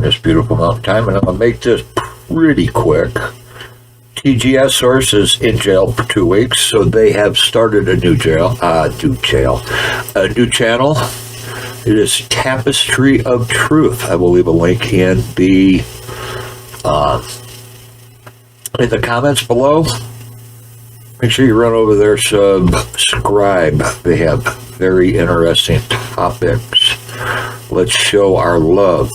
this beautiful mountain time, and I'm going to make this pretty quick. TGS source is in jail for 2 weeks, so they have started a new channel. It is Tapestry of Truth. I will leave a link in the comments below. Make sure you run over there, subscribe. They have very interesting topics. Let's show our love.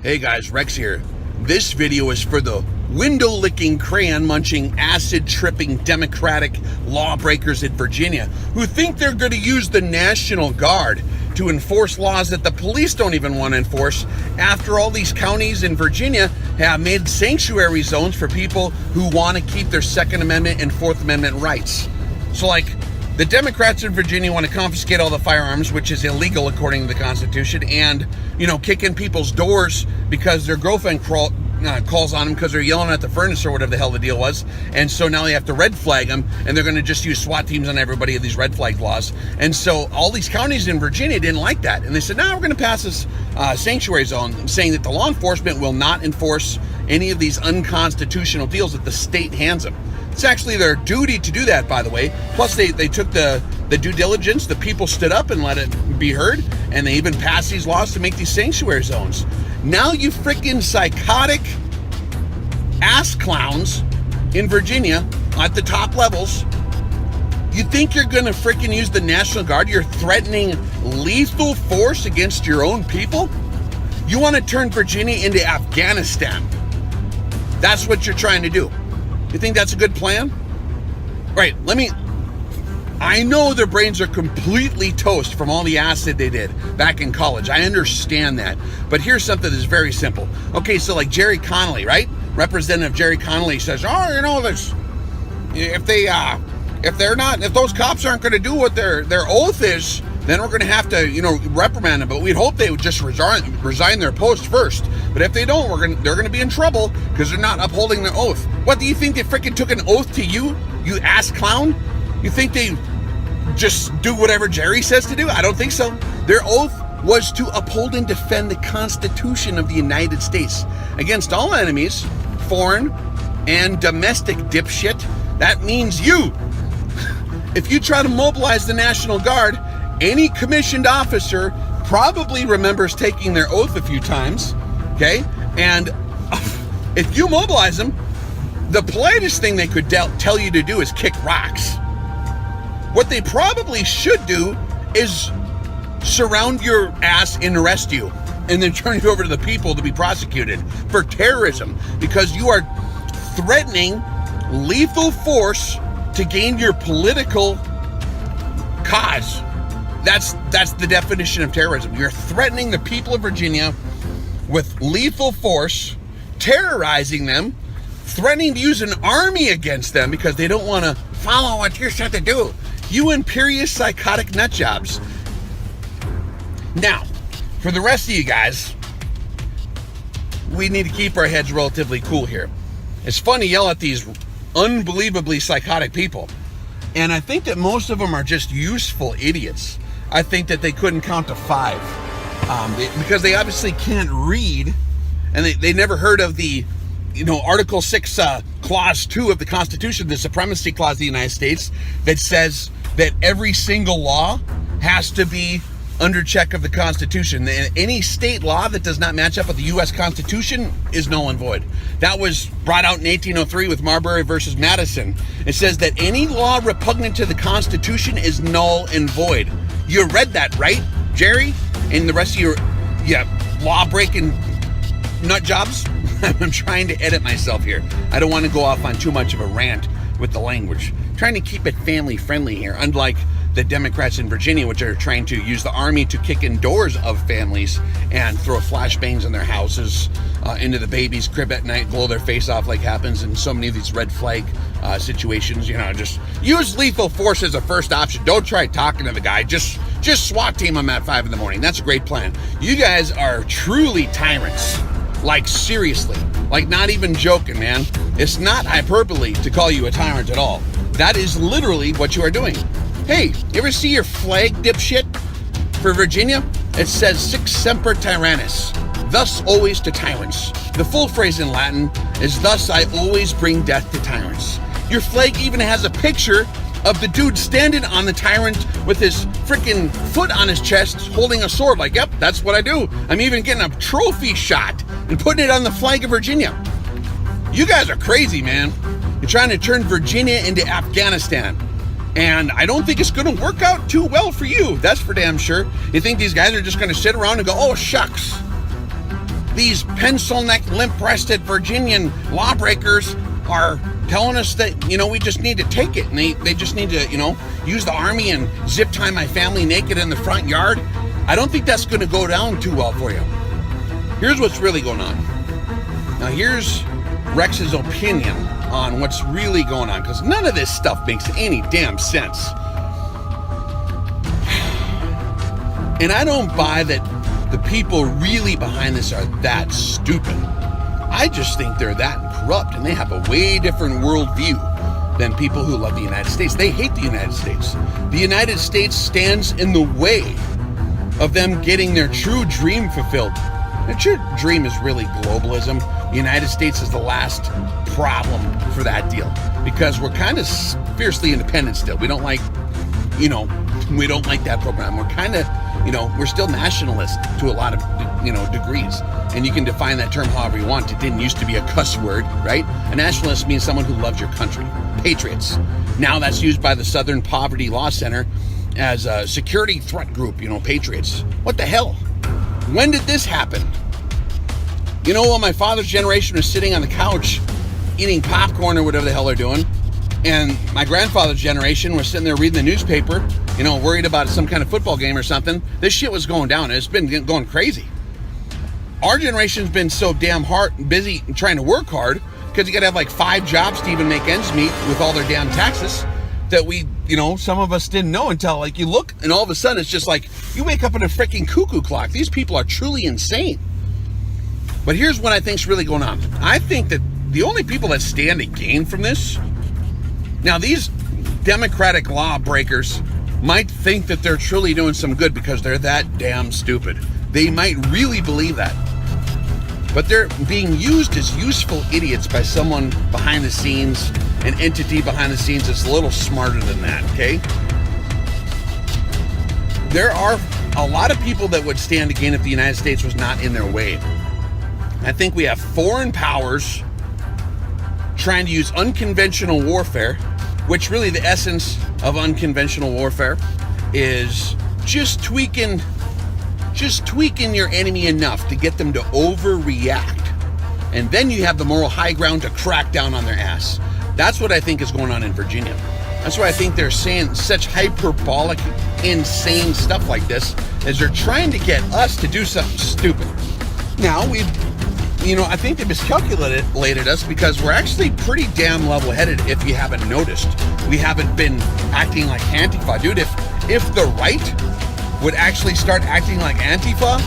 Hey guys, Rex here. This video is for the window-licking, crayon-munching, acid-tripping Democratic lawbreakers in Virginia who think they're going to use the National Guard to enforce laws that the police don't even want to enforce after all these counties in Virginia have made sanctuary zones for people who want to keep their Second Amendment and Fourth Amendment rights. So like, the Democrats in Virginia want to confiscate all the firearms, which is illegal according to the Constitution, and, you know, kick in people's doors because their girlfriend calls on them because they're yelling at the furnace or whatever the hell the deal was. And so now they have to red flag them, and they're going to just use SWAT teams on everybody of these red flag laws. And so all these counties in Virginia didn't like that. And they said, now we're going to pass this sanctuary zone saying that the law enforcement will not enforce any of these unconstitutional deals that the state hands them. It's actually their duty to do that, by the way. Plus, they took the due diligence. The people stood up and let it be heard, and they even passed these laws to make these sanctuary zones. Now you freaking psychotic ass clowns in Virginia at the top levels, you think you're going to freaking use the National Guard? You're threatening lethal force against your own people? You want to turn Virginia into Afghanistan. That's what you're trying to do. You think that's a good plan? Right, I know their brains are completely toast from all the acid they did back in college. I understand that. But here's something that's very simple. Okay, so like Jerry Connolly, right? Representative Jerry Connolly says, oh, you know, if those cops aren't going to do what their oath is, then we're going to have to, you know, reprimand them. But we'd hope they would just resign their post first. But if they don't, they're going to be in trouble because they're not upholding their oath. What, do you think they freaking took an oath to you ass clown? You think they just do whatever Jerry says to do? I don't think so. Their oath was to uphold and defend the Constitution of the United States against all enemies, foreign and domestic, dipshit. That means you. If you try to mobilize the National Guard, any commissioned officer probably remembers taking their oath a few times, okay? And if you mobilize them, the politest thing they could tell you to do is kick rocks. What they probably should do is surround your ass and arrest you, and then turn you over to the people to be prosecuted for terrorism, because you are threatening lethal force to gain your political cause. That's the definition of terrorism. You're threatening the people of Virginia with lethal force, terrorizing them, threatening to use an army against them because they don't want to follow what you're set to do. You imperious psychotic nutjobs. Now, for the rest of you guys, we need to keep our heads relatively cool here. It's fun to yell at these unbelievably psychotic people, and I think that most of them are just useful idiots. I think that they couldn't count to 5 because they obviously can't read, and they never heard of the, you know, Article 6, Clause 2 of the Constitution, the Supremacy Clause of the United States, that says that every single law has to be under check of the Constitution. Any state law that does not match up with the U.S. Constitution is null and void. That was brought out in 1803 with Marbury versus Madison. It says that any law repugnant to the Constitution is null and void. You read that, right, Jerry? And the rest of your law-breaking nut jobs? I'm trying to edit myself here. I don't want to go off on too much of a rant with the language. I'm trying to keep it family-friendly here, unlike the Democrats in Virginia, which are trying to use the army to kick in doors of families and throw flashbangs in their houses, into the baby's crib at night, blow their face off like happens in so many of these red flag situations. You know, just use lethal force as a first option. Don't try talking to the guy. Just SWAT team him at 5 in the morning. That's a great plan. You guys are truly tyrants. Like, seriously. Like, not even joking, man. It's not hyperbole to call you a tyrant at all. That is literally what you are doing. Hey, you ever see your flag, dipshit? For Virginia, it says Sic Semper Tyrannis, thus always to tyrants. The full phrase in Latin is thus I always bring death to tyrants. Your flag even has a picture of the dude standing on the tyrant with his freaking foot on his chest holding a sword. Like, yep, that's what I do. I'm even getting a trophy shot and putting it on the flag of Virginia. You guys are crazy, man. You're trying to turn Virginia into Afghanistan. And I don't think it's going to work out too well for you. That's for damn sure. You think these guys are just going to sit around and go, oh, shucks. These pencil-neck, limp-breasted Virginian lawbreakers are telling us that, you know, we just need to take it. And they just need to, you know, use the army and zip tie my family naked in the front yard. I don't think that's going to go down too well for you. Here's what's really going on. Now, here's Rex's opinion on what's really going on, because none of this stuff makes any damn sense. And I don't buy that the people really behind this are that stupid. I just think they're that corrupt, and they have a way different worldview than people who love the United States. They hate the United States. The United States stands in the way of them getting their true dream fulfilled. Their true dream is really globalism. The United States is the last problem for that deal, because we're kind of fiercely independent still. We don't like, you know, we don't like that program. We're kind of, you know, we're still nationalist to a lot of, you know, degrees. And you can define that term however you want. It didn't used to be a cuss word, right? A nationalist means someone who loves your country. Patriots. Now that's used by the Southern Poverty Law Center as a security threat group, you know, patriots. What the hell? When did this happen? You know, while my father's generation was sitting on the couch eating popcorn or whatever the hell they're doing, and my grandfather's generation was sitting there reading the newspaper, you know, worried about some kind of football game or something, this shit was going down. It's been going crazy. Our generation's been so damn busy trying to work hard, because you gotta have like 5 jobs to even make ends meet with all their damn taxes, that we, you know, some of us didn't know until, like, you look and all of a sudden it's just like you wake up in a freaking cuckoo clock. These people are truly insane. But here's what I think's really going on. I think that the only people that stand to gain from this, now these Democratic lawbreakers might think that they're truly doing some good because they're that damn stupid. They might really believe that. But they're being used as useful idiots by someone behind the scenes, an entity behind the scenes that's a little smarter than that, okay? There are a lot of people that would stand to gain if the United States was not in their way. I think we have foreign powers trying to use unconventional warfare, which really the essence of unconventional warfare is just tweaking your enemy enough to get them to overreact. And then you have the moral high ground to crack down on their ass. That's what I think is going on in Virginia. That's why I think they're saying such hyperbolic, insane stuff like this, is they're trying to get us to do something stupid. Now, I think they miscalculated us, because we're actually pretty damn level-headed if you haven't noticed. We haven't been acting like Antifa. Dude, if the right would actually start acting like Antifa,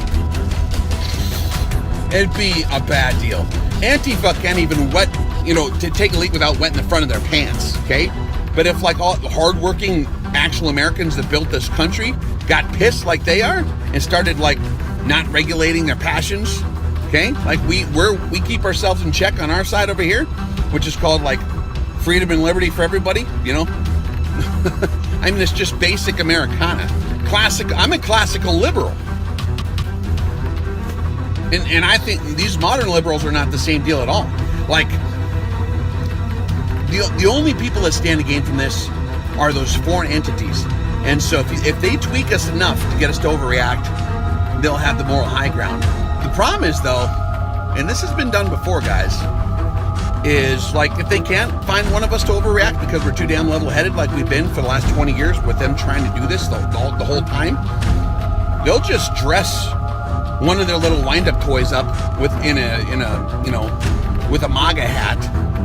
it'd be a bad deal. Antifa can't even to take a leak without wetting the front of their pants, okay? But if like all the hardworking actual Americans that built this country got pissed like they are and started like not regulating their passions, okay? Like we keep ourselves in check on our side over here, which is called like freedom and liberty for everybody, you know? I mean, it's just basic Americana. I'm a classical liberal. And I think these modern liberals are not the same deal at all. Like, the only people that stand to gain from this are those foreign entities. And so if they tweak us enough to get us to overreact, they'll have the moral high ground. The problem is, though, and this has been done before, guys, is, like, if they can't find one of us to overreact because we're too damn level-headed like we've been for the last 20 years with them trying to do this the whole time, they'll just dress one of their little wind-up toys up with in a you know, with a MAGA hat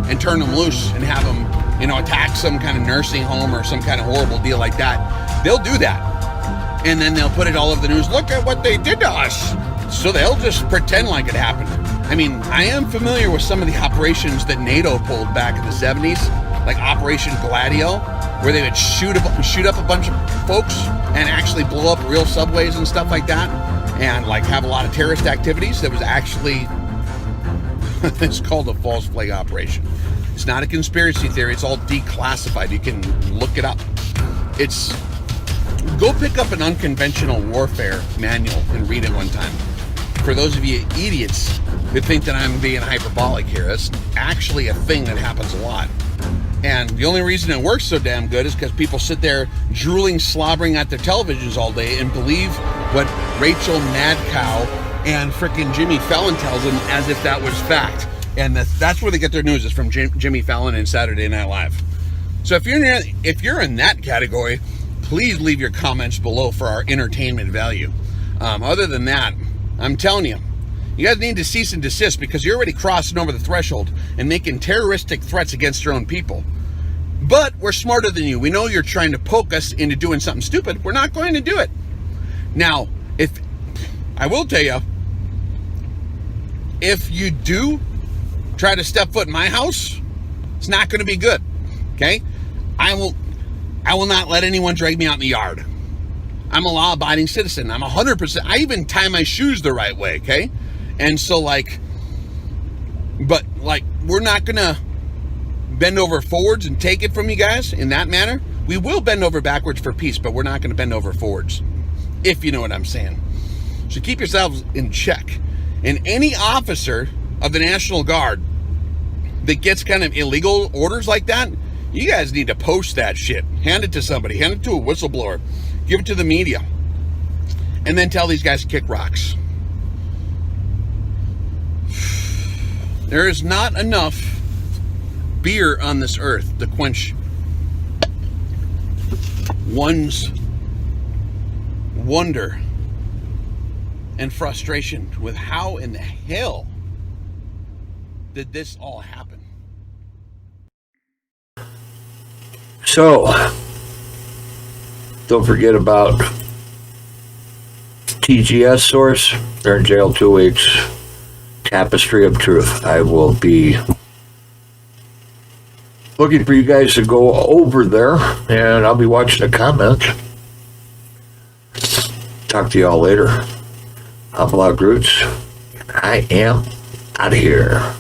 and turn them loose and have them, you know, attack some kind of nursing home or some kind of horrible deal like that. They'll do that. And then they'll put it all over the news. Look at what they did to us. So they'll just pretend like it happened. I mean, I am familiar with some of the operations that NATO pulled back in the 70s, like Operation Gladio, where they would shoot up a bunch of folks and actually blow up real subways and stuff like that, and like have a lot of terrorist activities. That was actually, it's called a false flag operation. It's not a conspiracy theory. It's all declassified. You can look it up. It's, go pick up an unconventional warfare manual and read it one time. For those of you idiots that think that I'm being hyperbolic here, that's actually a thing that happens a lot. And the only reason it works so damn good is because people sit there drooling, slobbering at their televisions all day and believe what Rachel Madcow and frickin' Jimmy Fallon tells them as if that was fact. And that's where they get their news, is from Jimmy Fallon and Saturday Night Live. So if you're in that category, please leave your comments below for our entertainment value. Other than that, I'm telling you, you guys need to cease and desist, because you're already crossing over the threshold and making terroristic threats against your own people. But we're smarter than you. We know you're trying to poke us into doing something stupid. We're not going to do it. Now, if I will tell you, if you do try to step foot in my house, it's not going to be good. Okay? I will not let anyone drag me out in the yard. I'm a law-abiding citizen. I'm 100%. I even tie my shoes the right way, okay? And so, like, but, like, we're not going to bend over forwards and take it from you guys in that manner. We will bend over backwards for peace, but we're not going to bend over forwards, if you know what I'm saying. So keep yourselves in check. And any officer of the National Guard that gets kind of illegal orders like that, you guys need to post that shit. Hand it to somebody. Hand it to a whistleblower. Give it to the media. And then tell these guys to kick rocks. There is not enough beer on this earth to quench one's wonder and frustration with how in the hell did this all happen. So, don't forget about TGS source. They're in jail 2 weeks. Tapestry of Truth. I will be looking for you guys to go over there, and I'll be watching the comments. Talk to y'all later. Hopalot Roots. I am out of here.